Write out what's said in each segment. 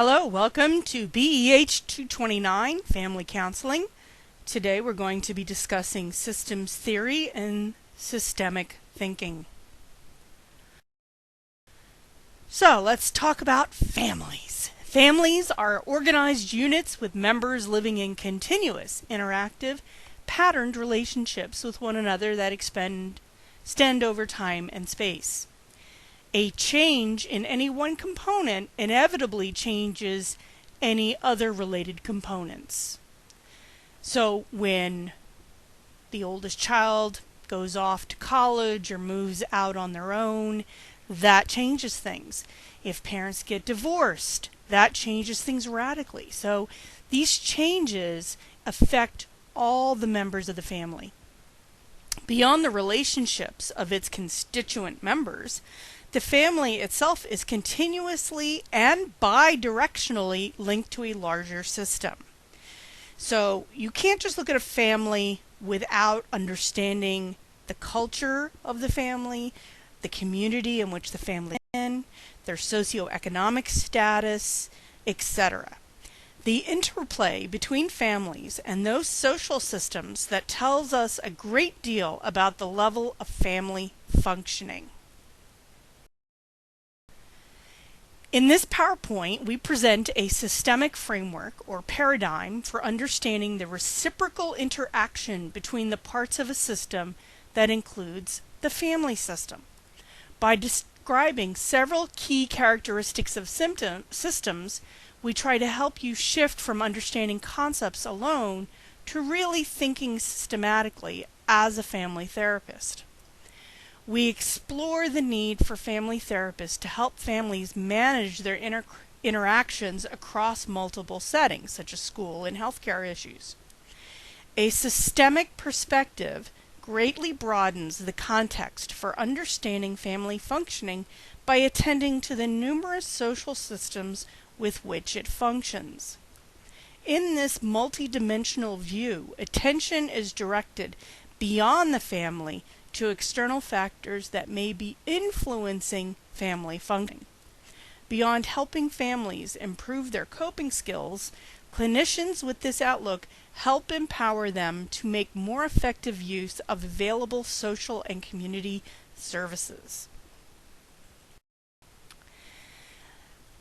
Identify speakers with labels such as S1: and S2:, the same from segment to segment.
S1: Hello, welcome to BEH 229 Family Counseling. Today we're going to be discussing systems theory and systemic thinking. So let's talk about families. Families are organized units with members living in continuous, interactive, patterned relationships with one another that extend over time and space. A change in any one component inevitably changes any other related components. So when the oldest child goes off to college or moves out on their own, that changes things. If parents get divorced, that changes things radically. So these changes affect all the members of the family. Beyond the relationships of its constituent members, the family itself is continuously and bidirectionally linked to a larger system. So you can't just look at a family without understanding the culture of the family, the community in which the family is in, their socioeconomic status, etc. The interplay between families and those social systems that tells us a great deal about the level of family functioning. In this PowerPoint, we present a systemic framework or paradigm for understanding the reciprocal interaction between the parts of a system that includes the family system. By describing several key characteristics of systems, we try to help you shift from understanding concepts alone to really thinking systematically as a family therapist. We explore the need for family therapists to help families manage their interactions across multiple settings, such as school and healthcare issues. A systemic perspective greatly broadens the context for understanding family functioning by attending to the numerous social systems with which it functions. In this multidimensional view, attention is directed beyond the family to external factors that may be influencing family functioning. Beyond helping families improve their coping skills, clinicians with this outlook help empower them to make more effective use of available social and community services.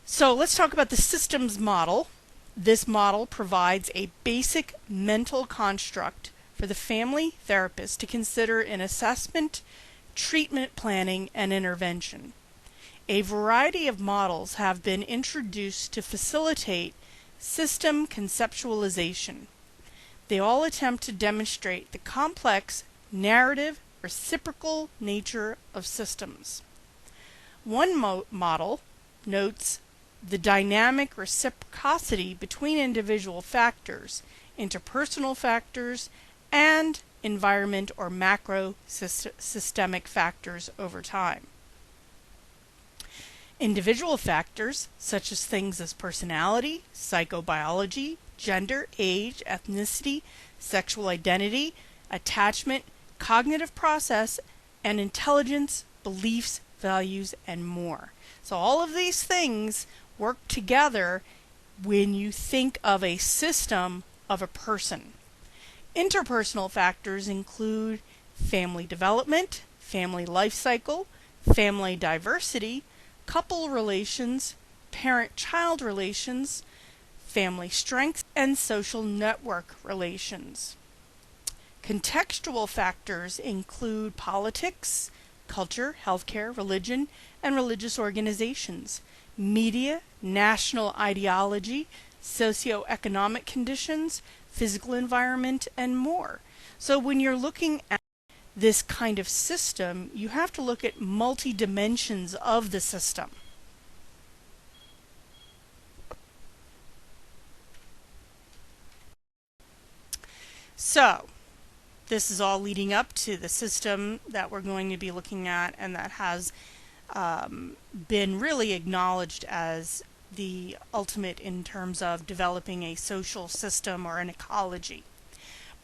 S1: So let's talk about the systems model. This model provides a basic mental construct for the family therapist to consider in assessment, treatment planning, and intervention. A variety of models have been introduced to facilitate system conceptualization. They all attempt to demonstrate the complex, narrative, reciprocal nature of systems. One model notes the dynamic reciprocity between individual factors, interpersonal factors, and environment or macro systemic factors over time. Individual factors, such as things as personality, psychobiology, gender, age, ethnicity, sexual identity, attachment, cognitive process, and intelligence, beliefs, values, and more. So all of these things work together when you think of a system of a person. Interpersonal factors include family development, family life cycle, family diversity, couple relations, parent-child relations, family strength, and social network relations. Contextual factors include politics, culture, healthcare, religion, and religious organizations, media, national ideology, socioeconomic conditions, physical environment, and more. So when you're looking at this kind of system, you have to look at multi-dimensions of the system. So this is all leading up to the system that we're going to be looking at, and that has been really acknowledged as the ultimate in terms of developing a social system or an ecology.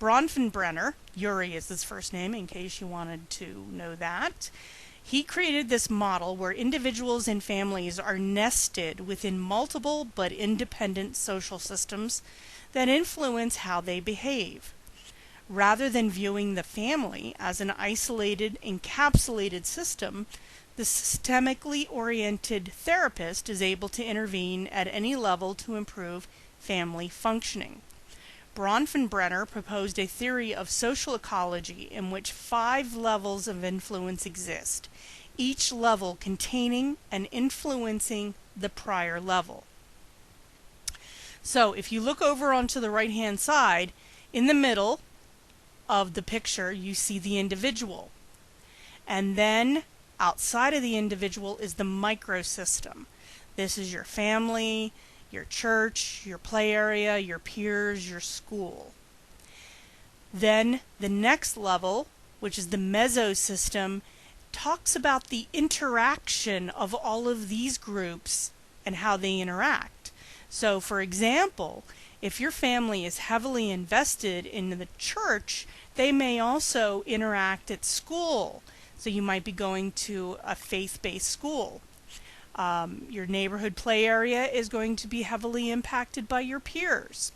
S1: Bronfenbrenner, Yuri is his first name in case you wanted to know that, He created this model where individuals and families are nested within multiple but independent social systems that influence how they behave. Rather than viewing the family as an isolated, encapsulated system, the systemically oriented therapist is able to intervene at any level to improve family functioning. Bronfenbrenner proposed a theory of social ecology in which 5 levels of influence exist, each level containing and influencing the prior level. So if you look over onto the right-hand side, in the middle of the picture you see the individual. And then outside of the individual is the microsystem. This is your family, your church, your play area, your peers, your school. Then the next level, which is the mesosystem, talks about the interaction of all of these groups and how they interact. So for example, if your family is heavily invested in the church, they may also interact at school. So you might be going to a faith-based school. Your neighborhood play area is going to be heavily impacted by your peers.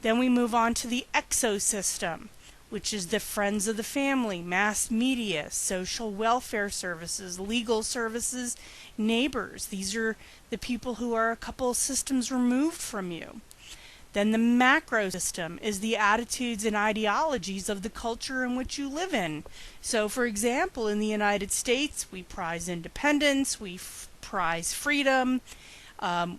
S1: Then we move on to the exosystem, which is the friends of the family, mass media, social welfare services, legal services, neighbors. These are the people who are a couple systems removed from you. Then the macro system is the attitudes and ideologies of the culture in which you live in. So for example, in the United States, we prize independence, we prize freedom,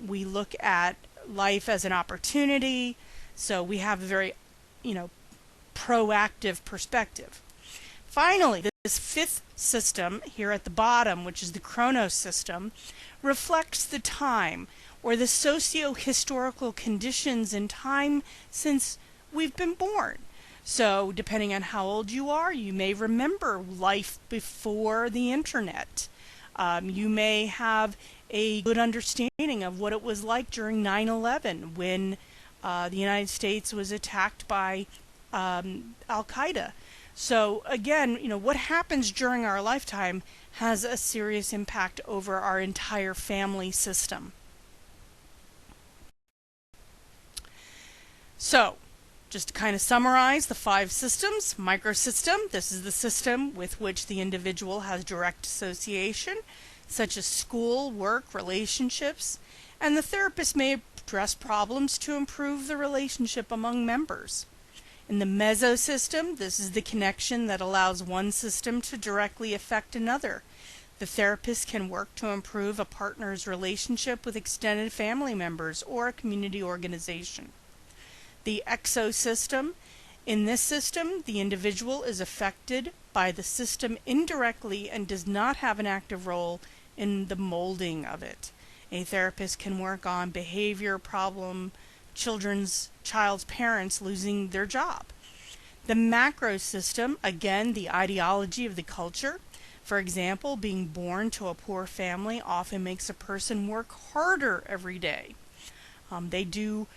S1: we look at life as an opportunity, so we have a very, proactive perspective. Finally, this 5th system here at the bottom, which is the chronos system, reflects the time or the socio-historical conditions in time since we've been born. So depending on how old you are, you may remember life before the internet. You may have a good understanding of what it was like during 9/11 when the United States was attacked by Al-Qaeda. So again, what happens during our lifetime has a serious impact over our entire family system. So, just to kind of summarize the 5 systems: microsystem, this is the system with which the individual has direct association, such as school, work, relationships, and the therapist may address problems to improve the relationship among members. In the mesosystem, this is the connection that allows one system to directly affect another. The therapist can work to improve a partner's relationship with extended family members or a community organization. The exosystem. In this system, the individual is affected by the system indirectly and does not have an active role in the molding of it. A therapist can work on behavior problem, child's parents losing their job. The macro system, again, the ideology of the culture. For example, being born to a poor family often makes a person work harder every day. They do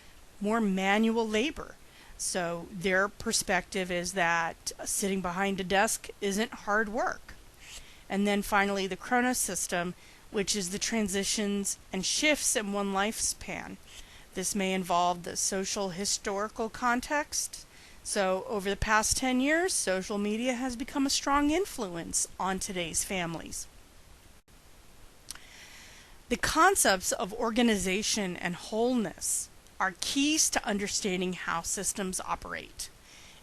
S1: more manual labor. So their perspective is that sitting behind a desk isn't hard work. And then finally the chronos system, which is the transitions and shifts in one lifespan. This may involve the social historical context. So over the past 10 years, social media has become a strong influence on today's families. The concepts of organization and wholeness are keys to understanding how systems operate.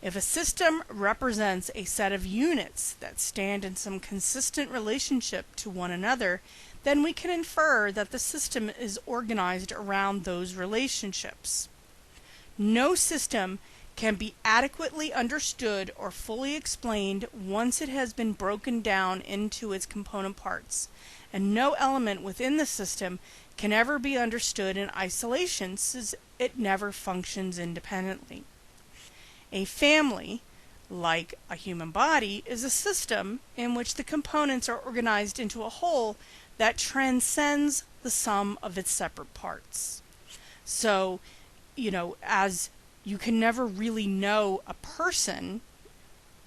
S1: If a system represents a set of units that stand in some consistent relationship to one another, then we can infer that the system is organized around those relationships. No system can be adequately understood or fully explained once it has been broken down into its component parts, and no element within the system can ever be understood in isolation since it never functions independently. A family, like a human body, is a system in which the components are organized into a whole that transcends the sum of its separate parts. So, as you can never really know a person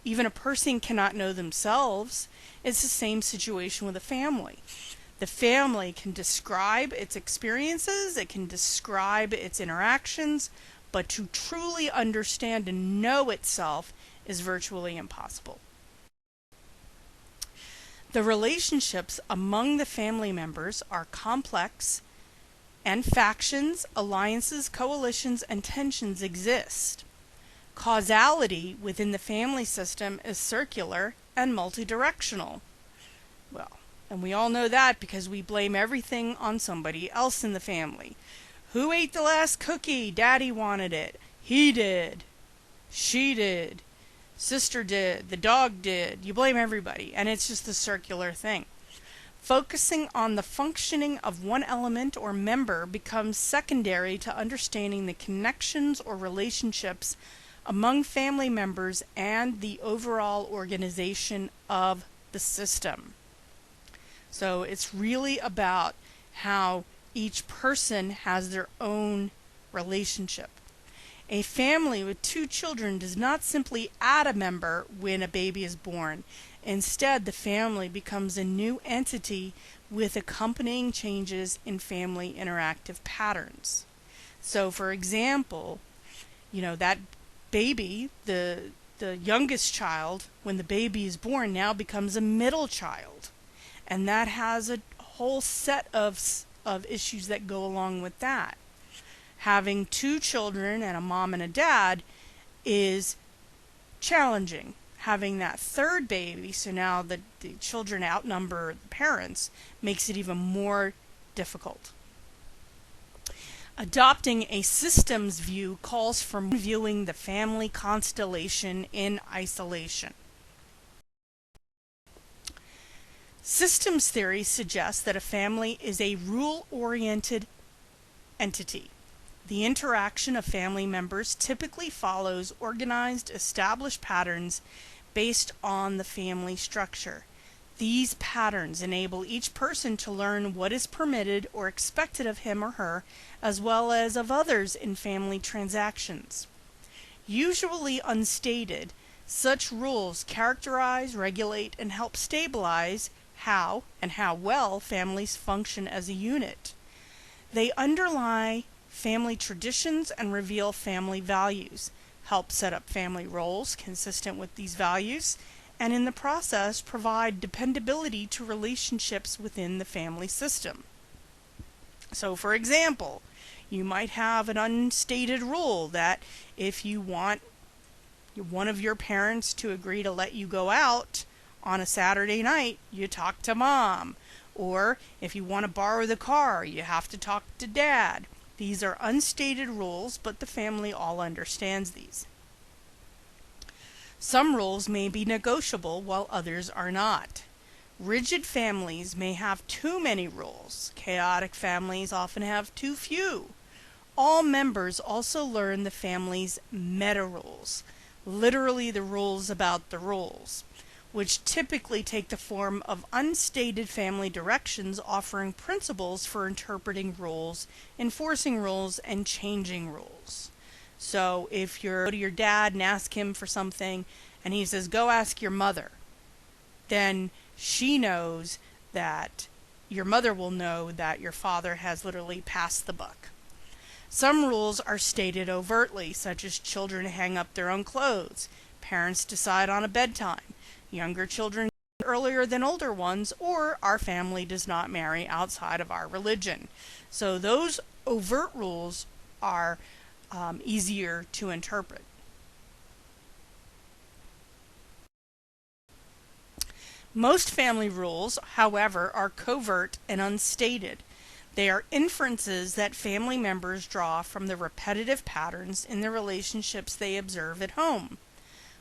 S1: Even a person cannot know themselves. It's the same situation with a family. The family can describe its experiences, it can describe its interactions, but to truly understand and know itself is virtually impossible. The relationships among the family members are complex, and factions, alliances, coalitions, and tensions exist. Causality within the family system is circular and multidirectional. Well, and we all know that because we blame everything on somebody else in the family. Who ate the last cookie? Daddy wanted it. He did. She did. Sister did. The dog did. You blame everybody, and it's just a circular thing. Focusing on the functioning of one element or member becomes secondary to understanding the connections or relationships among family members and the overall organization of the system. So it's really about how each person has their own relationship. A family with 2 children does not simply add a member when a baby is born. Instead, the family becomes a new entity with accompanying changes in family interactive patterns. So, for example, that baby, the youngest child, when the baby is born, now becomes a middle child. And that has a whole set of issues that go along with that. Having 2 children and a mom and a dad is challenging. Having that 3rd baby, so now the children outnumber the parents, makes it even more difficult. Adopting a systems view calls for viewing the family constellation in isolation. Systems theory suggests that a family is a rule-oriented entity. The interaction of family members typically follows organized, established patterns based on the family structure. These patterns enable each person to learn what is permitted or expected of him or her, as well as of others in family transactions. Usually unstated, such rules characterize, regulate, and help stabilize how and how well families function as a unit. They underlie family traditions and reveal family values, help set up family roles consistent with these values, and in the process provide dependability to relationships within the family system. So, for example, you might have an unstated rule that if you want one of your parents to agree to let you go out on a Saturday night, you talk to mom. Or if you want to borrow the car, you have to talk to dad. These are unstated rules, but the family all understands these. Some rules may be negotiable while others are not. Rigid families may have too many rules. Chaotic families often have too few. All members also learn the family's meta rules, literally the rules about the rules, which typically take the form of unstated family directions offering principles for interpreting rules, enforcing rules, and changing rules. So if you go to your dad and ask him for something and he says, go ask your mother, then she knows that your mother will know that your father has literally passed the buck. Some rules are stated overtly, such as children hang up their own clothes, parents decide on a bedtime, younger children earlier than older ones, or our family does not marry outside of our religion. So those overt rules are easier to interpret. Most family rules, however, are covert and unstated. They are inferences that family members draw from the repetitive patterns in the relationships they observe at home.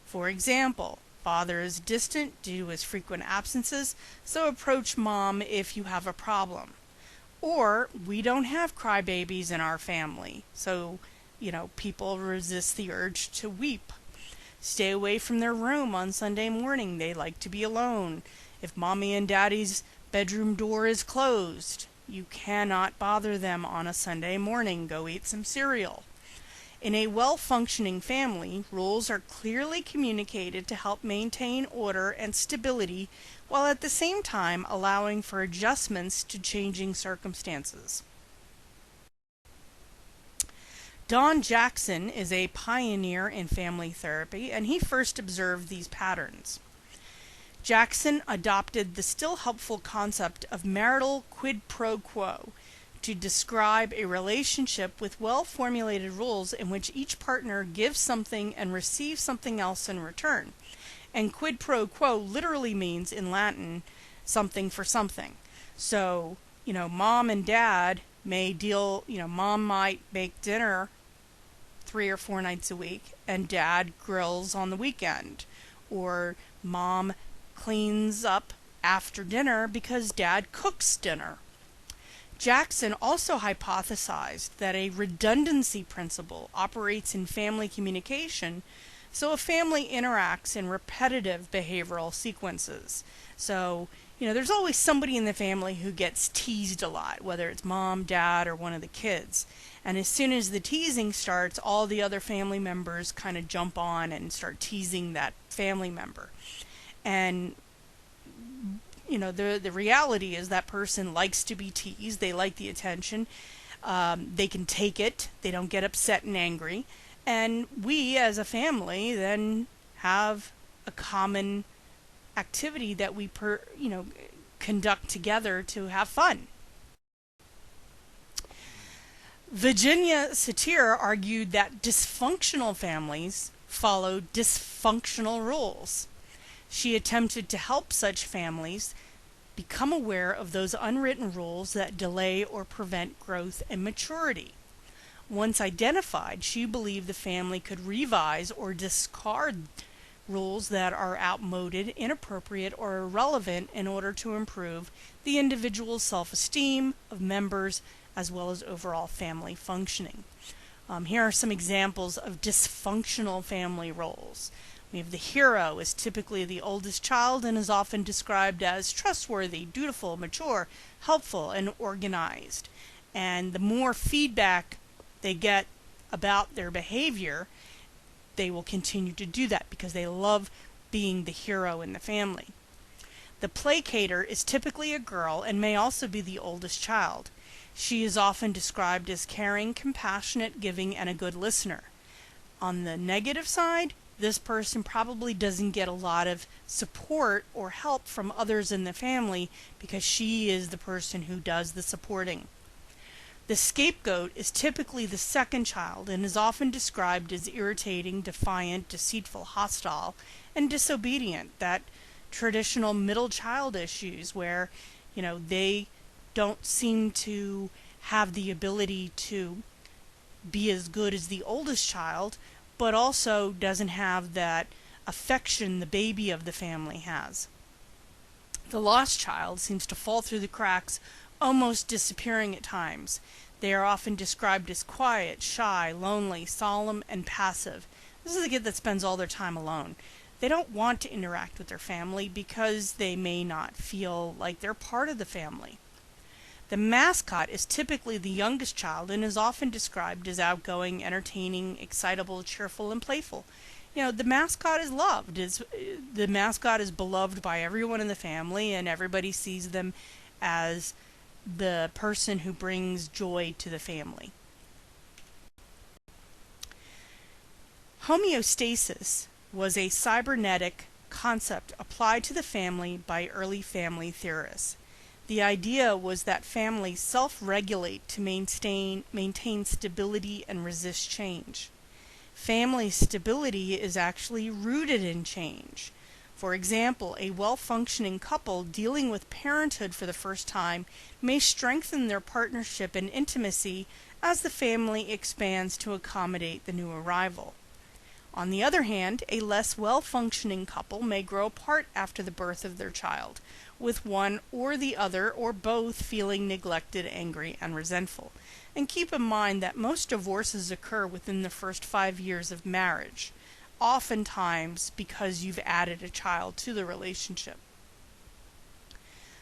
S1: For example, father is distant due to his frequent absences, so approach mom if you have a problem. Or, we don't have crybabies in our family, so, people resist the urge to weep. Stay away from their room on Sunday morning. They like to be alone. If mommy and daddy's bedroom door is closed, you cannot bother them on a Sunday morning. Go eat some cereal. In a well-functioning family, rules are clearly communicated to help maintain order and stability while at the same time allowing for adjustments to changing circumstances. Don Jackson is a pioneer in family therapy, and he first observed these patterns. Jackson adopted the still helpful concept of marital quid pro quo to describe a relationship with well-formulated rules in which each partner gives something and receives something else in return. And quid pro quo literally means, in Latin, something for something. So, mom and dad may deal, mom might make dinner 3 or 4 nights a week, and dad grills on the weekend. Or mom cleans up after dinner because dad cooks dinner. Jackson also hypothesized that a redundancy principle operates in family communication, so a family interacts in repetitive behavioral sequences. So, there's always somebody in the family who gets teased a lot, whether it's mom, dad, or one of the kids. And as soon as the teasing starts, all the other family members kind of jump on and start teasing that family member. And the reality is that person likes to be teased. They like the attention. They can take it. They don't get upset and angry. And we as a family then have a common activity that we conduct together to have fun. Virginia Satir argued that dysfunctional families follow dysfunctional rules. She attempted to help such families become aware of those unwritten rules that delay or prevent growth and maturity. Once identified, she believed the family could revise or discard rules that are outmoded, inappropriate, or irrelevant in order to improve the individual's self-esteem of members as well as overall family functioning. Here are some examples of dysfunctional family roles. We have the hero is typically the oldest child and is often described as trustworthy, dutiful, mature, helpful, and organized. And the more feedback they get about their behavior, they will continue to do that because they love being the hero in the family. The placater is typically a girl and may also be the oldest child. She is often described as caring, compassionate, giving, and a good listener. On the negative side, this person probably doesn't get a lot of support or help from others in the family because she is the person who does the supporting. The scapegoat is typically the second child and is often described as irritating, defiant, deceitful, hostile, and disobedient. That traditional middle child issues where, they don't seem to have the ability to be as good as the oldest child, but also doesn't have that affection the baby of the family has. The lost child seems to fall through the cracks, almost disappearing at times. They are often described as quiet, shy, lonely, solemn, and passive. This is a kid that spends all their time alone. They don't want to interact with their family because they may not feel like they're part of the family. The mascot is typically the youngest child and is often described as outgoing, entertaining, excitable, cheerful, and playful. The mascot is loved. The mascot is beloved by everyone in the family, and everybody sees them as the person who brings joy to the family. Homeostasis was a cybernetic concept applied to the family by early family theorists. The idea was that families self-regulate to maintain stability and resist change. Family stability is actually rooted in change. For example, a well-functioning couple dealing with parenthood for the first time may strengthen their partnership and intimacy as the family expands to accommodate the new arrival. On the other hand, a less well-functioning couple may grow apart after the birth of their child, with one or the other or both feeling neglected, angry, and resentful. And keep in mind that most divorces occur within the first 5 years of marriage, oftentimes because you've added a child to the relationship.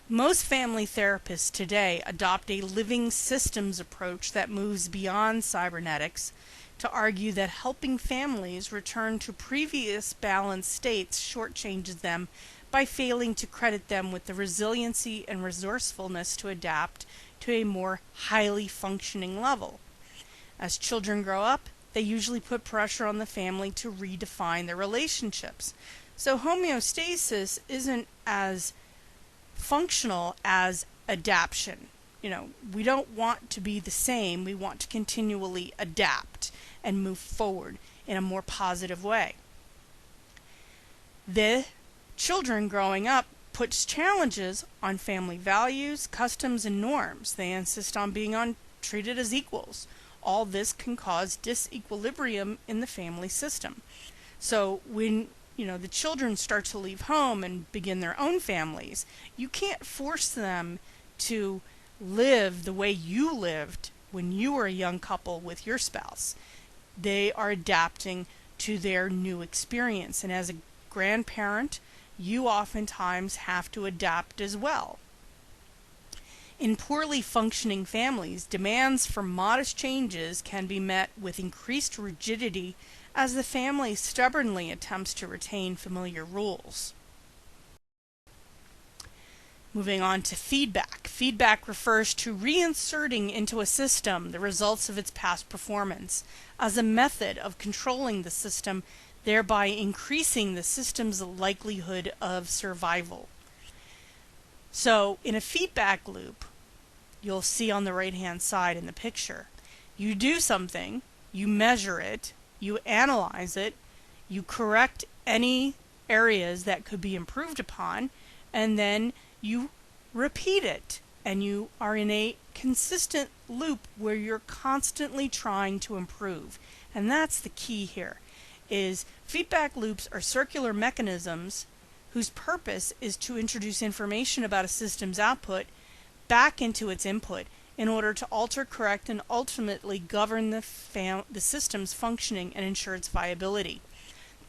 S1: Most family therapists today adopt a living systems approach that moves beyond cybernetics to argue that helping families return to previous balanced states shortchanges them by failing to credit them with the resiliency and resourcefulness to adapt to a more highly functioning level. As children grow up, they usually put pressure on the family to redefine their relationships. So homeostasis isn't as functional as adaptation. We don't want to be the same. We want to continually adapt and move forward in a more positive way. The children growing up puts challenges on family values, customs, and norms. They insist on being treated as equals. All this can cause disequilibrium in the family system. So when the children start to leave home and begin their own families, you can't force them to live the way you lived when you were a young couple with your spouse. They are adapting to their new experience, and as a grandparent, you oftentimes have to adapt as well. In poorly functioning families, demands for modest changes can be met with increased rigidity as the family stubbornly attempts to retain familiar rules. Moving on to feedback. Feedback refers to reinserting into a system the results of its past performance as a method of controlling the system, thereby increasing the system's likelihood of survival. So in a feedback loop, you'll see on the right-hand side in the picture, you do something, you measure it, you analyze it, you correct any areas that could be improved upon, and then you repeat it, and you are in a consistent loop where you're constantly trying to improve. And that's the key here, is feedback loops are circular mechanisms whose purpose is to introduce information about a system's output back into its input in order to alter, correct, and ultimately govern the system's functioning and ensure its viability.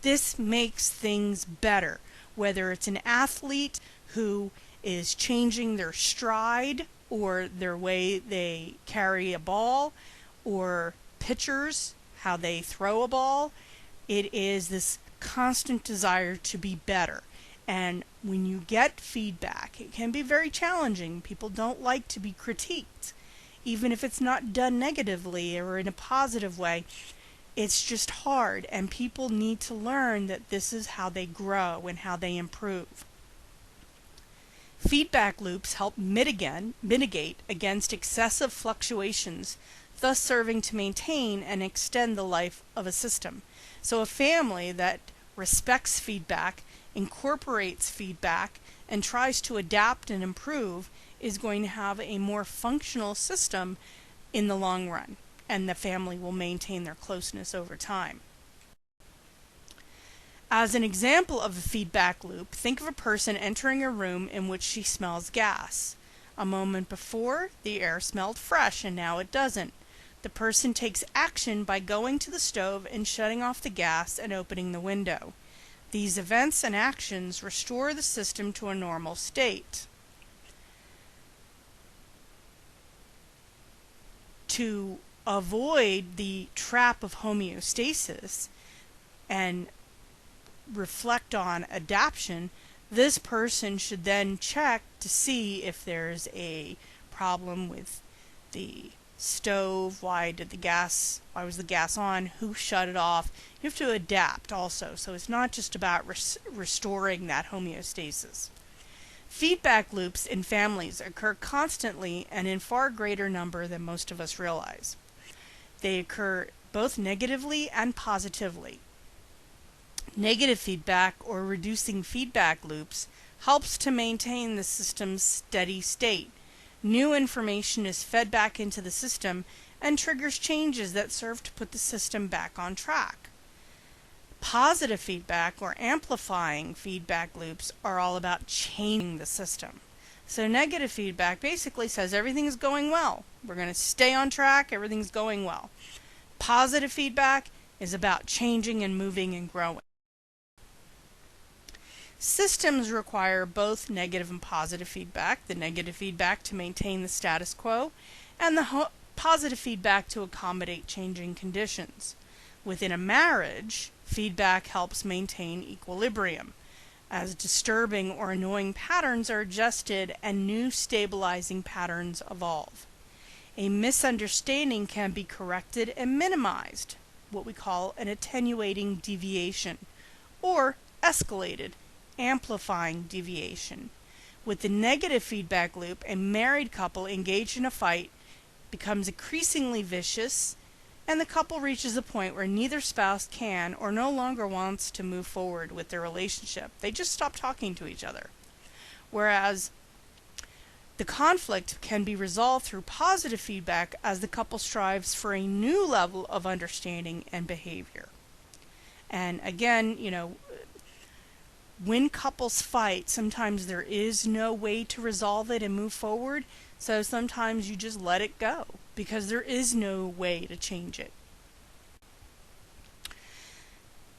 S1: This makes things better, whether it's an athlete who is changing their stride or their way they carry a ball, or pitchers, how they throw a ball. It is this constant desire to be better. And when you get feedback, it can be very challenging. People don't like to be critiqued, even if it's not done negatively or in a positive way. It's just hard, and people need to learn that this is how they grow and how they improve. Feedback loops help mitigate against excessive fluctuations, thus serving to maintain and extend the life of a system. So a family that respects feedback, incorporates feedback, and tries to adapt and improve is going to have a more functional system in the long run, and the family will maintain their closeness over time. As an example of a feedback loop, think of a person entering a room in which she smells gas. A moment before, the air smelled fresh, and now it doesn't. The person takes action by going to the stove and shutting off the gas and opening the window. These events and actions restore the system to a normal state. To avoid the trap of homeostasis and reflect on adaptation, this person should then check to see if there's a problem with the stove. Why was the gas on? Who shut it off? You have to adapt also. So it's not just about restoring that homeostasis. Feedback loops in families occur constantly and in far greater number than most of us realize. They occur both negatively and positively. Negative feedback, or reducing feedback loops, helps to maintain the system's steady state. New information is fed back into the system and triggers changes that serve to put the system back on track. Positive feedback, or amplifying feedback loops, are all about changing the system. So negative feedback basically says everything is going well. We're going to stay on track, everything's going well. Positive feedback is about changing and moving and growing. Systems require both negative and positive feedback, the negative feedback to maintain the status quo, and the positive feedback to accommodate changing conditions. Within a marriage, feedback helps maintain equilibrium, as disturbing or annoying patterns are adjusted and new stabilizing patterns evolve. A misunderstanding can be corrected and minimized, what we call an attenuating deviation, or escalated, amplifying deviation. With the negative feedback loop, a married couple engaged in a fight becomes increasingly vicious, and the couple reaches a point where neither spouse can or no longer wants to move forward with their relationship. They just stop talking to each other. Whereas the conflict can be resolved through positive feedback as the couple strives for a new level of understanding and behavior. And again, when couples fight, sometimes there is no way to resolve it and move forward, so sometimes you just let it go because there is no way to change it.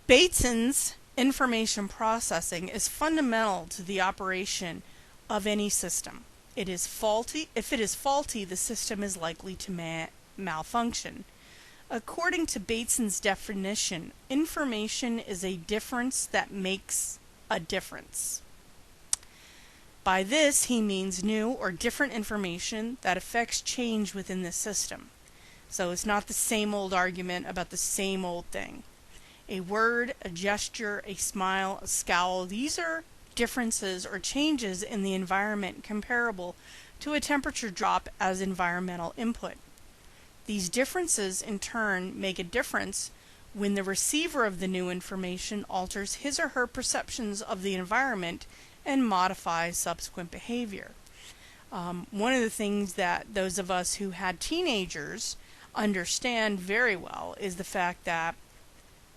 S1: BATESON'S information processing is fundamental to the operation of any system. If it is faulty, the system is likely to malfunction. According to BATESON'S definition, information is a difference that makes a difference. By this, he means new or different information that affects change within the system. So it's not the same old argument about the same old thing. A word, a gesture, a smile, a scowl, these are differences or changes in the environment comparable to a temperature drop as environmental input. These differences in turn make a difference when the receiver of the new information alters his or her perceptions of the environment and modifies subsequent behavior. One of the things that those of us who had teenagers understand very well is the fact that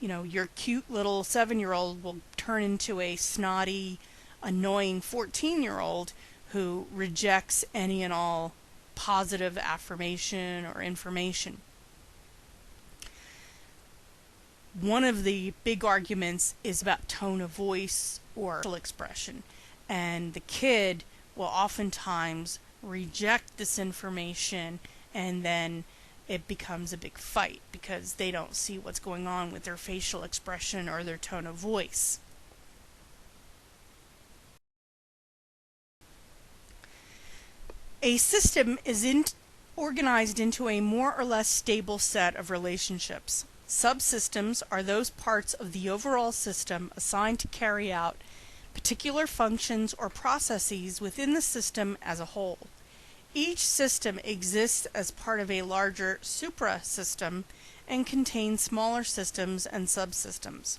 S1: your cute little 7-year-old will turn into a snotty, annoying 14-year-old who rejects any and all positive affirmation or information. One of the big arguments is about tone of voice or facial expression, and the kid will oftentimes reject this information, and then it becomes a big fight because they don't see what's going on with their facial expression or their tone of voice. A system is organized into a more or less stable set of relationships. Subsystems are those parts of the overall system assigned to carry out particular functions or processes within the system as a whole. Each system exists as part of a larger suprasystem and contains smaller systems and subsystems.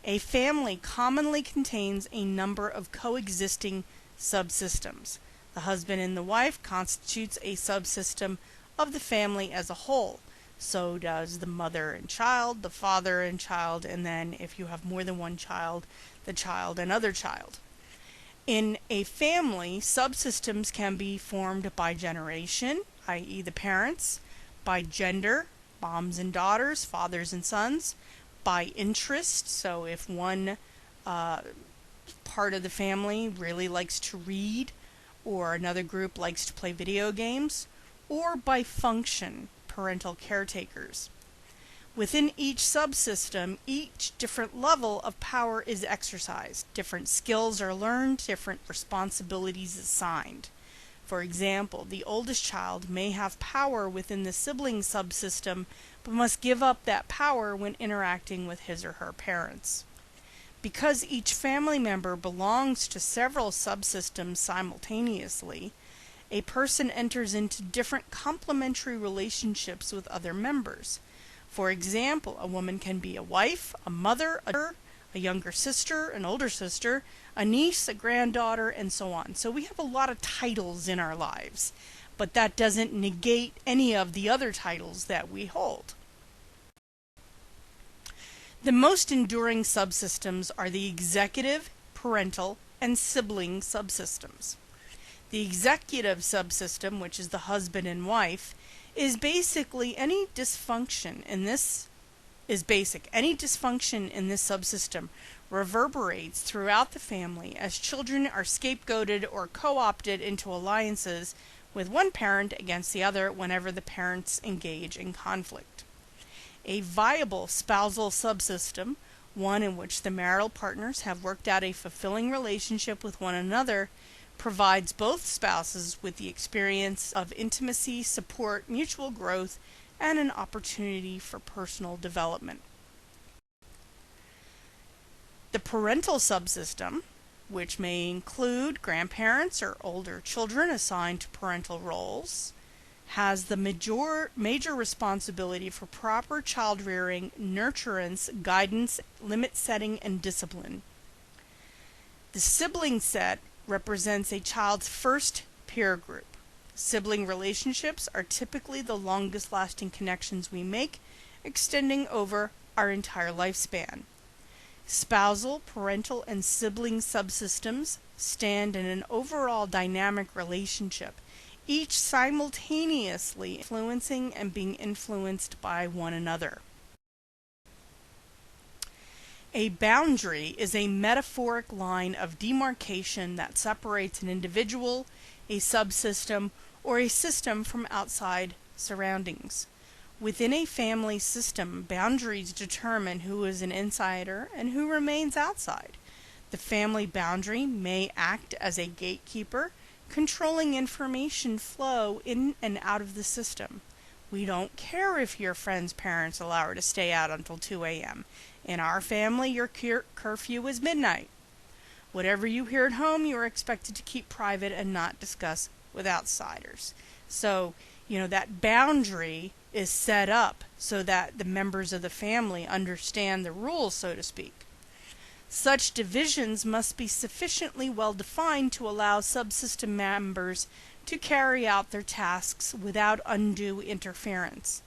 S1: A family commonly contains a number of coexisting subsystems. The husband and the wife constitutes a subsystem of the family as a whole. So does the mother and child, the father and child, and then if you have more than one child, the child and other child. In a family, subsystems can be formed by generation, i.e. the parents, by gender, moms and daughters, fathers and sons, by interest, so if one part of the family really likes to read, or another group likes to play video games, or by function, parental caretakers. Within each subsystem, each different level of power is exercised. Different skills are learned, different responsibilities assigned. For example, the oldest child may have power within the sibling subsystem, but must give up that power when interacting with his or her parents. Because each family member belongs to several subsystems simultaneously, a person enters into different complementary relationships with other members. For example, a woman can be a wife, a mother, a younger sister, an older sister, a niece, a granddaughter, and so on. So we have a lot of titles in our lives, but that doesn't negate any of the other titles that we hold. The most enduring subsystems are the executive, parental, and sibling subsystems. The executive subsystem, which is the husband and wife, is basically any dysfunction in this subsystem reverberates throughout the family as children are scapegoated or co-opted into alliances with one parent against the other whenever the parents engage in conflict. A viable spousal subsystem, one in which the marital partners have worked out a fulfilling relationship with one another, provides both spouses with the experience of intimacy, support, mutual growth, and an opportunity for personal development. The parental subsystem, which may include grandparents or older children assigned to parental roles, has the major responsibility for proper child rearing, nurturance, guidance, limit setting, and discipline. The sibling set represents a child's first peer group. Sibling relationships are typically the longest lasting connections we make, extending over our entire lifespan. Spousal, parental, and sibling subsystems stand in an overall dynamic relationship, each simultaneously influencing and being influenced by one another. A boundary is a metaphoric line of demarcation that separates an individual, a subsystem, or a system from outside surroundings. Within a family system, boundaries determine who is an insider and who remains outside. The family boundary may act as a gatekeeper, controlling information flow in and out of the system. We don't care if your friend's parents allow her to stay out until 2 a.m. In our family, your curfew is midnight. Whatever you hear at home, you are expected to keep private and not discuss with outsiders. So, that boundary is set up so that the members of the family understand the rules, so to speak. Such divisions must be sufficiently well defined to allow subsystem members to carry out their tasks without undue interference,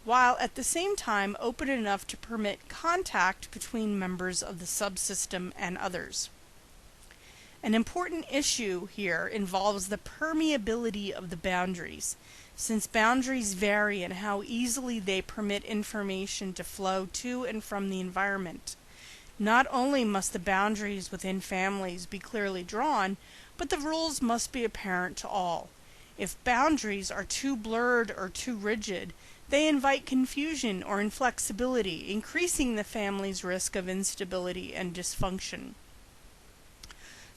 S1: while at the same time open enough to permit contact between members of the subsystem and others. An important issue here involves the permeability of the boundaries, since boundaries vary in how easily they permit information to flow to and from the environment. Not only must the boundaries within families be clearly drawn, but the rules must be apparent to all. If boundaries are too blurred or too rigid, they invite confusion or inflexibility, increasing the family's risk of instability and dysfunction.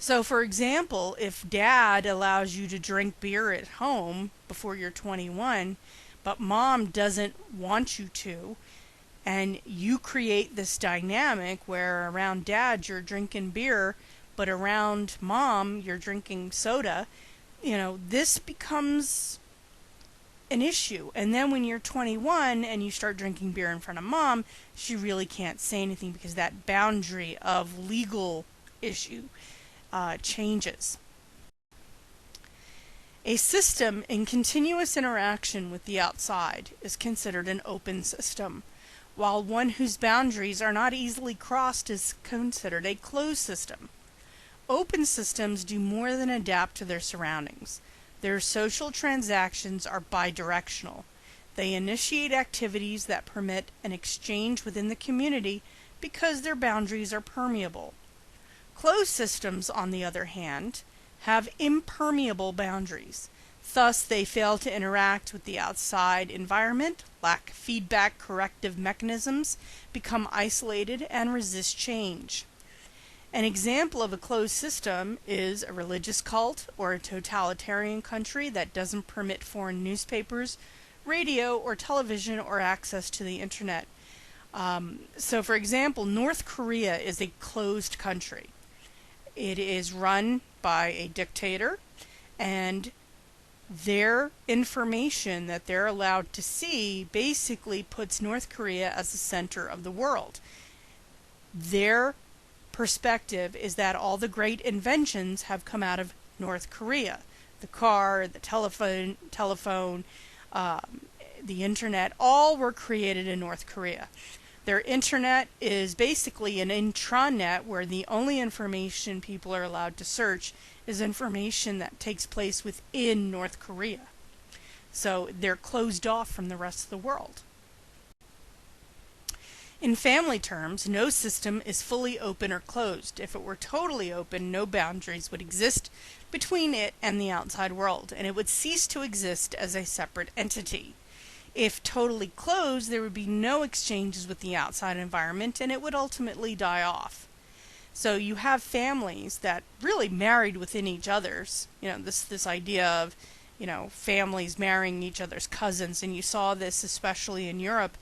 S1: So, for example, if dad allows you to drink beer at home before you're 21, but mom doesn't want you to, and you create this dynamic where around dad you're drinking beer, but around mom you're drinking soda, this becomes an issue. And then when you're 21 and you start drinking beer in front of mom, she really can't say anything because that boundary of legal issue changes. A system in continuous interaction with the outside is considered an open system, while one whose boundaries are not easily crossed is considered a closed system. Open systems do more than adapt to their surroundings. Their social transactions are bidirectional. They initiate activities that permit an exchange within the community because their boundaries are permeable. Closed systems, on the other hand, have impermeable boundaries. Thus, they fail to interact with the outside environment, lack feedback corrective mechanisms, become isolated, and resist change. An example of a closed system is a religious cult or a totalitarian country that doesn't permit foreign newspapers, radio, or television, or access to the internet. So, for example, North Korea is a closed country. It is run by a dictator, and their information that they're allowed to see basically puts North Korea as the center of the world. Their perspective is that all the great inventions have come out of North Korea. The car, the telephone, the internet, all were created in North Korea. Their internet is basically an intranet where the only information people are allowed to search is information that takes place within North Korea. So they're closed off from the rest of the world. In family terms, no system is fully open or closed. If it were totally open, no boundaries would exist between it and the outside world, and it would cease to exist as a separate entity. If totally closed, there would be no exchanges with the outside environment, and it would ultimately die off. So you have families that really married within each other's, this idea of, families marrying each other's cousins, and you saw this especially in Europe.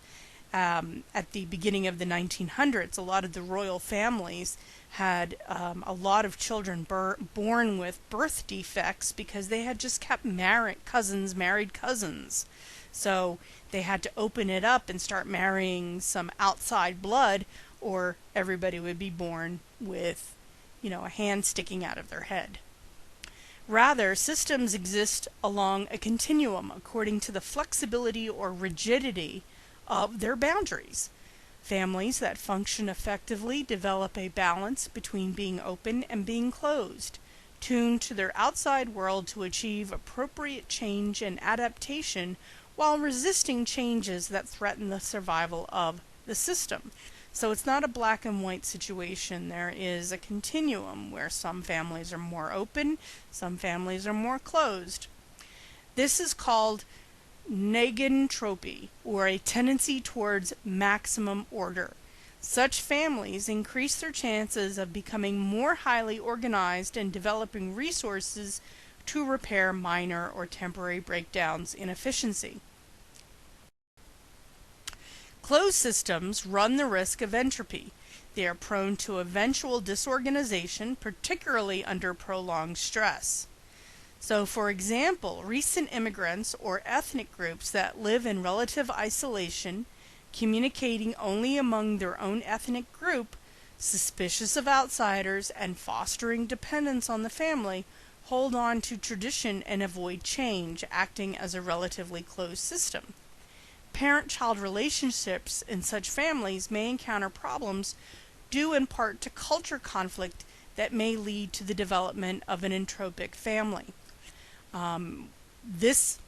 S1: At the beginning of the 1900s, a lot of the royal families had a lot of children born with birth defects because they had just kept married cousins. So they had to open it up and start marrying some outside blood, or everybody would be born with, a hand sticking out of their head. Rather, systems exist along a continuum according to the flexibility or rigidity of their boundaries. Families that function effectively develop a balance between being open and being closed, tuned to their outside world to achieve appropriate change and adaptation while resisting changes that threaten the survival of the system. So it's not a black and white situation. There is a continuum where some families are more open, some families are more closed. This is called negentropy, or a tendency towards maximum order. Such families increase their chances of becoming more highly organized and developing resources to repair minor or temporary breakdowns in efficiency. Closed systems run the risk of entropy. They are prone to eventual disorganization, particularly under prolonged stress. So, for example, recent immigrants or ethnic groups that live in relative isolation, communicating only among their own ethnic group, suspicious of outsiders, and fostering dependence on the family, hold on to tradition and avoid change, acting as a relatively closed system. Parent-child relationships in such families may encounter problems due in part to culture conflict that may lead to the development of an entropic family.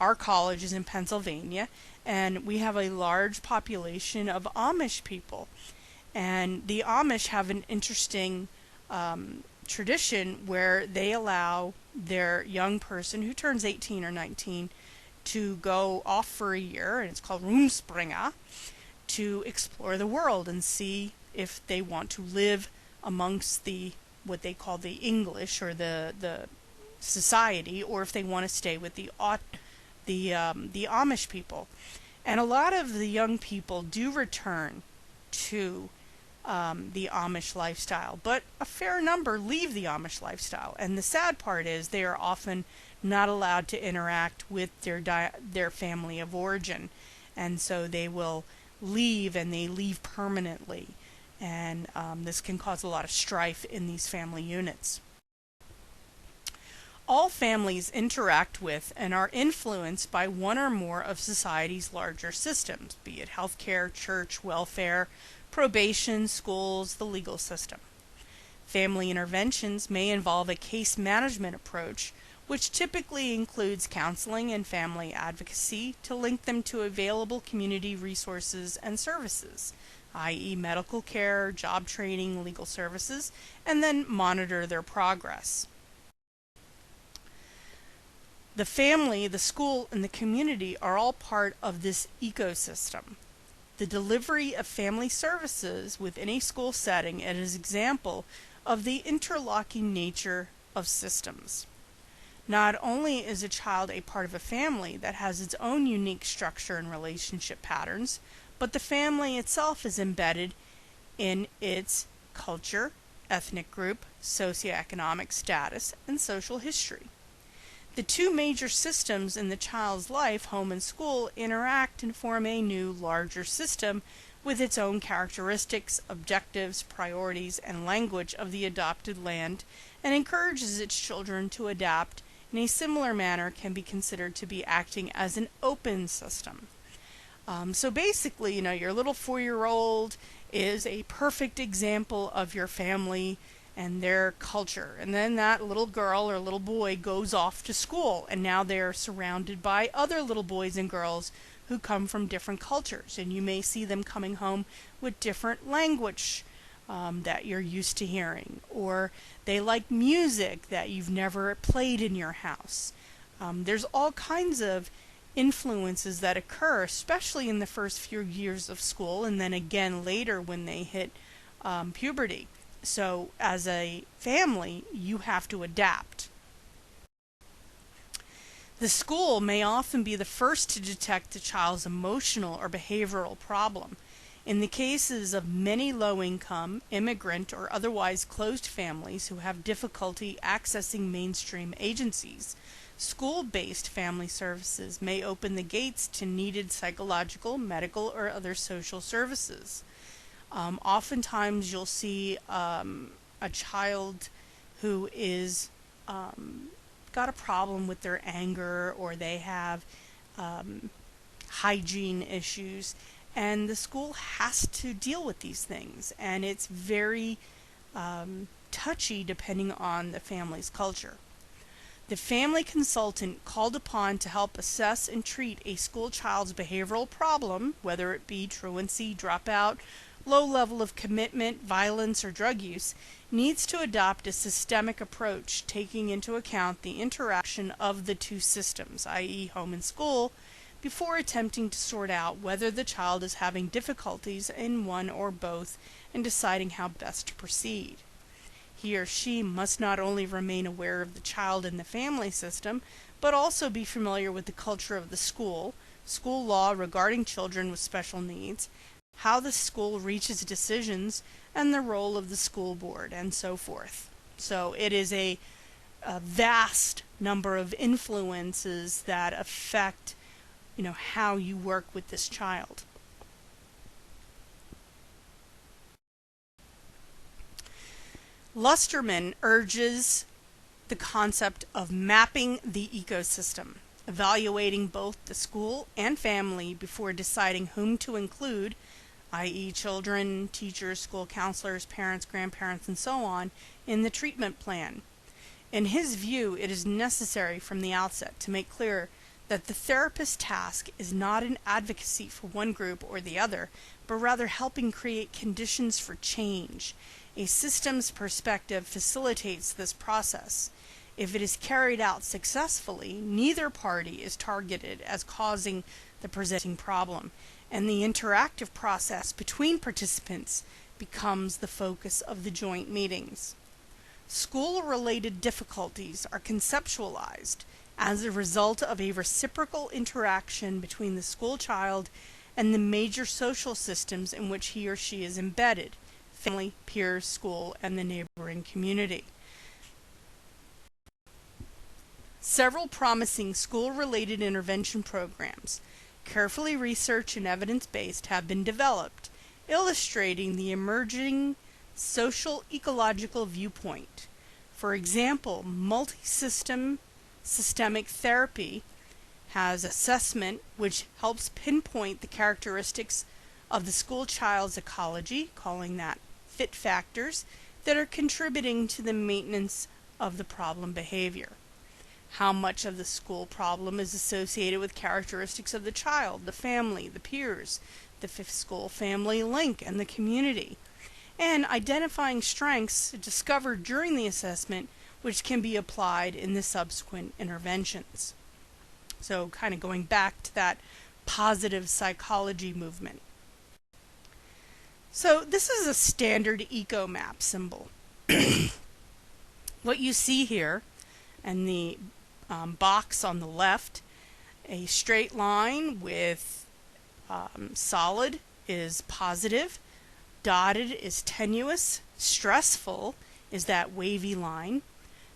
S1: Our college is in Pennsylvania, and we have a large population of Amish people. And the Amish have an interesting tradition where they allow their young person who turns 18 or 19 to go off for a year, and it's called Rumspringa, to explore the world and see if they want to live amongst what they call the English or the society, or if they want to stay with the Amish people. And a lot of the young people do return to the Amish lifestyle, but a fair number leave the Amish lifestyle. And the sad part is they are often not allowed to interact with their family of origin, and so they will leave, and they leave permanently. And this can cause a lot of strife in these family units. All families interact with and are influenced by one or more of society's larger systems, be it healthcare, church, welfare, probation, schools, the legal system. Family interventions may involve a case management approach, which typically includes counseling and family advocacy to link them to available community resources and services, i.e. medical care, job training, legal services, and then monitor their progress. The family, the school, and the community are all part of this ecosystem. The delivery of family services within a school setting is an example of the interlocking nature of systems. Not only is a child a part of a family that has its own unique structure and relationship patterns, but the family itself is embedded in its culture, ethnic group, socioeconomic status, and social history. The two major systems in the child's life, home and school, interact and form a new, larger system with its own characteristics, objectives, priorities, and language of the adopted land, and encourages its children to adapt in a similar manner can be considered to be acting as an open system. So basically, your little 4-year-old is a perfect example of your family and their culture. And then that little girl or little boy goes off to school, and now they're surrounded by other little boys and girls who come from different cultures, and you may see them coming home with different language that you're used to hearing, or they like music that you've never played in your house. There's all kinds of influences that occur, especially in the first few years of school, and then again later when they hit puberty. So as a family, you have to adapt. The school may often be the first to detect a child's emotional or behavioral problem. In the cases of many low-income, immigrant, or otherwise closed families who have difficulty accessing mainstream agencies, school-based family services may open the gates to needed psychological, medical, or other social services. Oftentimes you'll see a child who is got a problem with their anger, or they have hygiene issues, and the school has to deal with these things, and it's very touchy depending on the family's culture. The family consultant called upon to help assess and treat a school child's behavioral problem, whether it be truancy, dropout, low level of commitment, violence, or drug use, needs to adopt a systemic approach taking into account the interaction of the two systems, i.e. home and school, before attempting to sort out whether the child is having difficulties in one or both and deciding how best to proceed. He or she must not only remain aware of the child and the family system, but also be familiar with the culture of the school, school law regarding children with special needs, how the school reaches decisions, and the role of the school board, and so forth. So it is a vast number of influences that affect, how you work with this child. Lusterman urges the concept of mapping the ecosystem, evaluating both the school and family before deciding whom to include, i.e. children, teachers, school counselors, parents, grandparents, and so on, in the treatment plan. In his view, it is necessary from the outset to make clear that the therapist's task is not an advocacy for one group or the other, but rather helping create conditions for change. A systems perspective facilitates this process. If it is carried out successfully, neither party is targeted as causing the presenting problem, and the interactive process between participants becomes the focus of the joint meetings. School-related difficulties are conceptualized as a result of a reciprocal interaction between the school child and the major social systems in which he or she is embedded: family, peers, school, and the neighboring community. Several promising school-related intervention programs, carefully researched and evidence-based, have been developed, illustrating the emerging social ecological viewpoint. For example, systemic therapy has assessment which helps pinpoint the characteristics of the school child's ecology, calling that fit factors, that are contributing to the maintenance of the problem behavior. How much of the school problem is associated with characteristics of the child, the family, the peers, the school-family link, and the community. And identifying strengths discovered during the assessment which can be applied in the subsequent interventions. So kind of going back to that positive psychology movement. So this is a standard eco map symbol. What you see here, and the box on the left, a straight line with solid is positive, dotted is tenuous, stressful is that wavy line,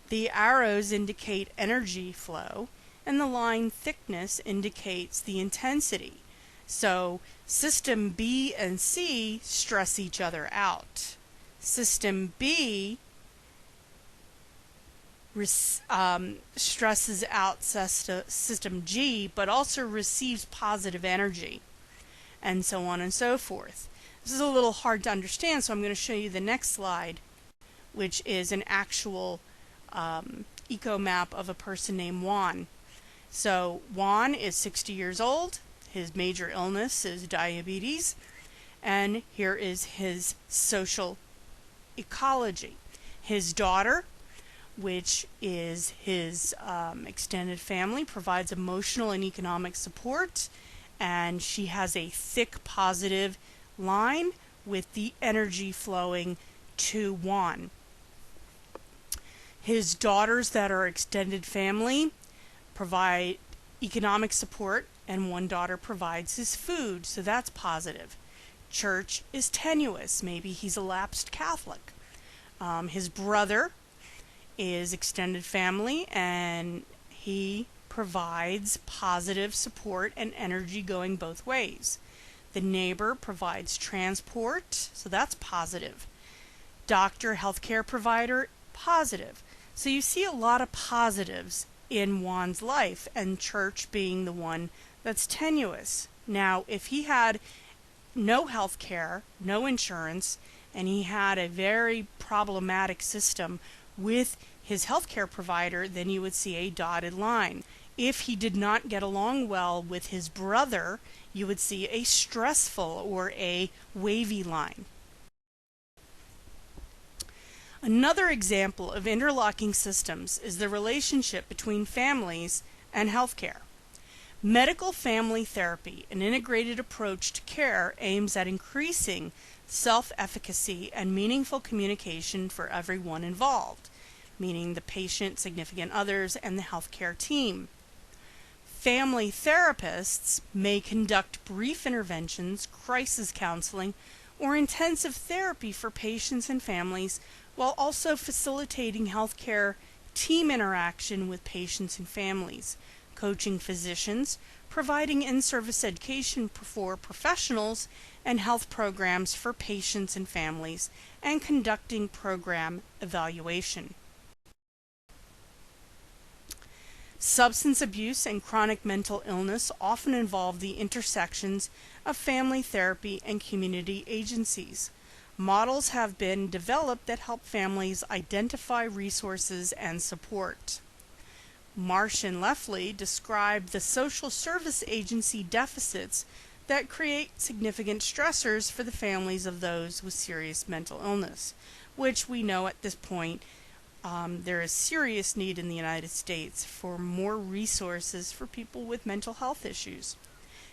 S1: the arrows indicate energy flow, and the line thickness indicates the intensity. So system B and C stress each other out. System B stresses out system G, but also receives positive energy, and so on and so forth. This is a little hard to understand, so I'm going to show you the next slide, which is an actual eco map of a person named Juan. So Juan is 60 years old. his major illness is diabetes, and here is his social ecology. His daughter, which is his extended family, provides emotional and economic support, and she has a thick positive line with the energy flowing to Juan. His daughters that are extended family provide economic support, and one daughter provides his food, so that's positive. Church is tenuous. Maybe he's a lapsed Catholic. His brother is extended family, and he provides positive support and energy going both ways. The neighbor provides transport, so that's positive. Doctor, healthcare provider, positive. So you see a lot of positives in Juan's life, and church being the one that's tenuous. Now, if he had no health care, no insurance, and he had a very problematic system with his healthcare provider, then you would see a dotted line. If he did not get along well with his brother, you would see a stressful or a wavy line. Another example of interlocking systems is the relationship between families and healthcare. Medical family therapy, an integrated approach to care, aims at increasing self-efficacy and meaningful communication for everyone involved, meaning the patient, significant others, and the healthcare team. Family therapists may conduct brief interventions, crisis counseling, or intensive therapy for patients and families, while also facilitating healthcare team interaction with patients and families, coaching physicians, providing in-service education for professionals, and health programs for patients and families, and conducting program evaluation. Substance abuse and chronic mental illness often involve the intersections of family therapy and community agencies. Models have been developed that help families identify resources and support. Marsh and Leffley describe the social service agency deficits that create significant stressors for the families of those with serious mental illness, which we know at this point there is serious need in the United States for more resources for people with mental health issues.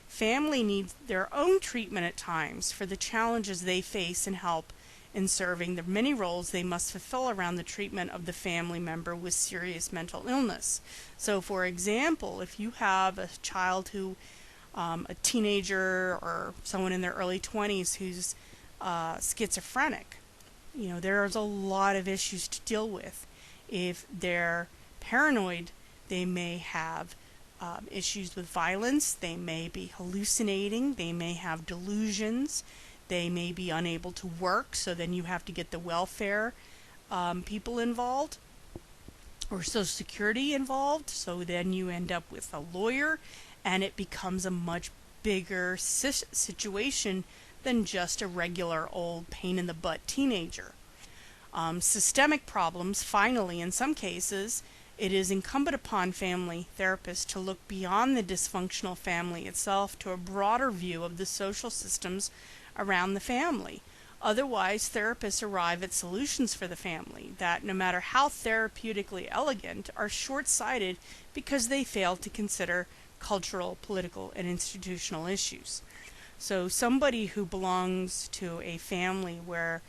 S1: Family needs their own treatment at times for the challenges they face and help in serving the many roles they must fulfill around the treatment of the family member with serious mental illness. So, for example, if you have a child who, a teenager or someone in their early 20s who's schizophrenic, there's a lot of issues to deal with. If they're paranoid, they may have issues with violence, they may be hallucinating, they may have delusions, they may be unable to work, so then you have to get the welfare people involved or Social Security involved, so then you end up with a lawyer, and it becomes a much bigger situation than just a regular old pain-in-the-butt teenager. Systemic problems, finally, in some cases, it is incumbent upon family therapists to look beyond the dysfunctional family itself to a broader view of the social systems around the family. Otherwise, therapists arrive at solutions for the family that, no matter how therapeutically elegant, are short-sighted because they fail to consider cultural, political, and institutional issues. So somebody who belongs to a family where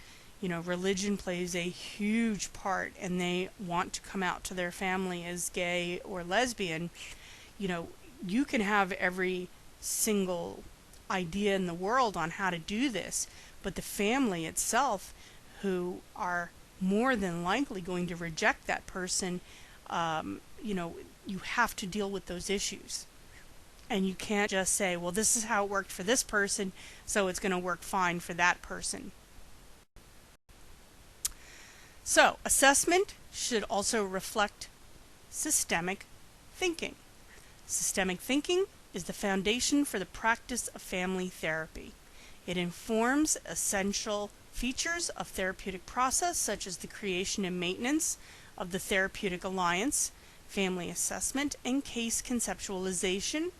S1: religion plays a huge part and they want to come out to their family as gay or lesbian, you can have every single idea in the world on how to do this, but the family itself, who are more than likely going to reject that person, you have to deal with those issues. And you can't just say, well, this is how it worked for this person, so it's going to work fine for that person. So, assessment should also reflect systemic thinking. Systemic thinking is the foundation for the practice of family therapy. It informs essential features of therapeutic process, such as the creation and maintenance of the therapeutic alliance, family assessment, and case conceptualization,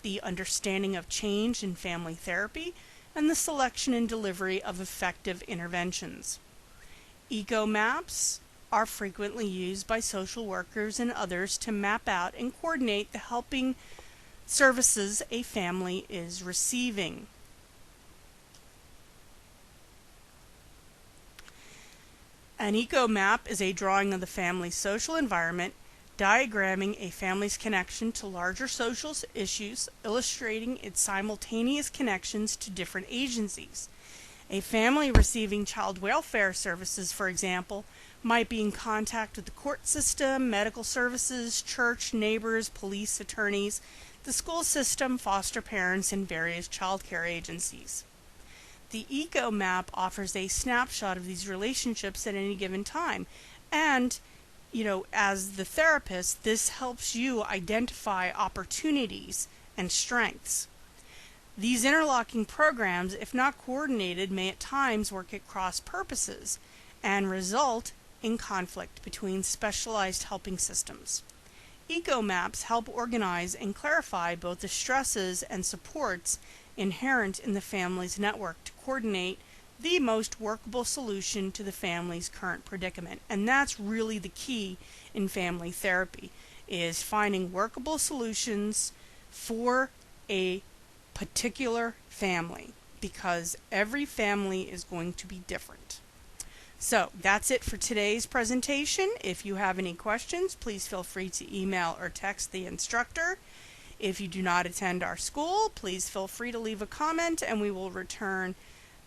S1: the understanding of change in family therapy, and the selection and delivery of effective interventions. Eco maps are frequently used by social workers and others to map out and coordinate the helping services a family is receiving. An eco map is a drawing of the family's social environment, diagramming a family's connection to larger social issues, illustrating its simultaneous connections to different agencies. A family receiving child welfare services, for example, might be in contact with the court system, medical services, church, neighbors, police, attorneys, the school system, foster parents, and various child care agencies. The eco map offers a snapshot of these relationships at any given time, and as the therapist, this helps you identify opportunities and strengths. These interlocking programs, if not coordinated, may at times work at cross purposes and result in conflict between specialized helping systems. Eco maps help organize and clarify both the stresses and supports inherent in the family's network to coordinate the most workable solution to the family's current predicament. And that's really the key in family therapy, is finding workable solutions for a particular family, because every family is going to be different. So that's it for today's presentation. If you have any questions, please feel free to email or text the instructor. If you do not attend our school, please feel free to leave a comment and we will return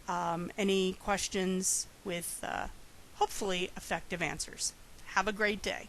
S1: any questions with hopefully effective answers. Have a great day.